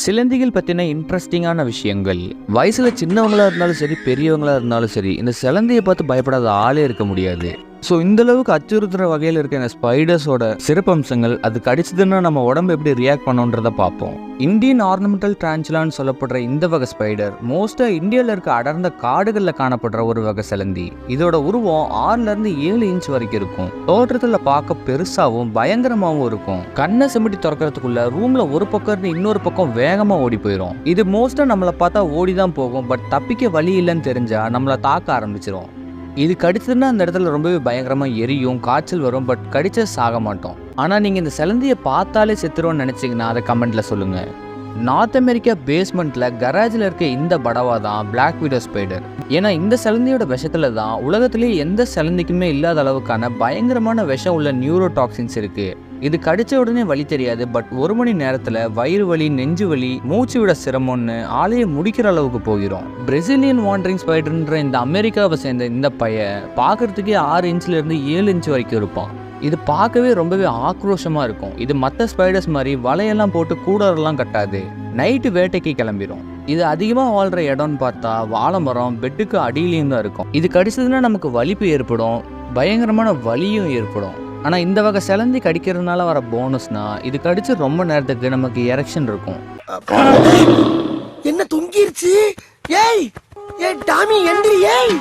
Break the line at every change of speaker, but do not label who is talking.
சிலந்திகள் பற்றின இன்ட்ரெஸ்டிங்கான விஷயங்கள். வயசில் சின்னவங்களாக இருந்தாலும் சரி, பெரியவங்களாக இருந்தாலும் சரி, இந்த சிலந்தியை பார்த்து பயப்படாத ஆளே இருக்க முடியாது. ஸோ இந்தளவுக்கு அச்சுறுத்துற வகையில் இருக்க இந்த ஸ்பைடர்ஸோட சிறப்பம்சங்கள், அது கடிச்சதுன்னா நம்ம உடம்பு எப்படி ரியாக்ட் பண்ணுன்றத பார்ப்போம். இந்தியன் ஆர்னமெண்டல் டாரன்டுலான்னு சொல்லப்படுற இந்த வகை ஸ்பைடர் மோஸ்ட்டாக இந்தியாவில் இருக்க அடர்ந்த காடுகளில் காணப்படுற ஒரு வகை சிலந்தி. இதோட உருவம் 6லேருந்து 7 இன்ச் வரைக்கும் இருக்கும். தோற்றத்தில் பார்க்க பெருசாகவும் பயங்கரமாகவும் இருக்கும். கண்ணை சிமிட்டி திறக்கிறதுக்குள்ள ரூம்ல ஒரு பக்கம் இருந்து இன்னொரு பக்கம் வேகமா ஓடி போயிடும். இது மோஸ்ட்டாக நம்மளை பார்த்தா ஓடி தான் போகும். பட் தப்பிக்க வழி இல்லைன்னு தெரிஞ்சா நம்மளை தாக்க ஆரம்பிச்சிடும். இது கடிச்சதுன்னா அந்த இடத்துல ரொம்பவே பயங்கரமாக எரியும், காய்ச்சல் வரும். பட் கடிச்ச சாக மாட்டோம். ஆனால் நீங்கள் இந்த சிலந்தியை பார்த்தாலே செத்துருவோன்னு நினச்சிங்கன்னா அதை கமெண்ட்டில் சொல்லுங்கள். நார்த் அமெரிக்கா பேஸ்மெண்ட்டில் கராஜில் இருக்க இந்த படவா தான் பிளாக் விடோ ஸ்பைடர். ஏன்னா இந்த சிலந்தியோட விஷத்தில் தான் உலகத்திலேயே எந்த சிலந்திக்குமே இல்லாத அளவுக்கான பயங்கரமான விஷம் உள்ள நியூரோடாக்சின்ஸ் இருக்குது. இது கடிச்ச உடனே வலி தெரியாது. பட் 1 மணி நேரத்தில் வயிறு வலி, நெஞ்சு வலி, மூச்சு விட சிரமம்னு ஆளையே முடிக்கிற அளவுக்கு போயிடும். பிரசிலியன் வாண்டரிங் ஸ்பைடர்ன்ற இந்த அமெரிக்காவை சேர்ந்த இந்த பையன் பார்க்கறதுக்கே 6 இன்ச்லேருந்து 7 இன்ச் வரைக்கும் இருப்பான். இது பார்க்கவே ரொம்பவே ஆக்ரோஷமாக இருக்கும். இது மற்ற ஸ்பைடர்ஸ் மாதிரி வலையெல்லாம் போட்டு கூடரெல்லாம் கட்டாது. நைட்டு வேட்டைக்கு கிளம்பிடும். இது அதிகமாக வாழ்கிற இடம்னு பார்த்தா வாழை மரம், பெட்டுக்கு அடியிலையும் தான் இருக்கும். இது கடிச்சதுன்னா நமக்கு வலிப்பு ஏற்படும், பயங்கரமான வலியும் ஏற்படும். ஆனால் இந்த வகை சிலந்தி கடிக்கிறதுனால வர போனஸ்னா, இது கடிச்சு ரொம்ப நேரத்துக்கு நமக்கு எரெக்ஷன் இருக்கும்.
என்ன தொங்கிருச்சு? ஏய், ஏய் டாமி எந்திரி. ஏய்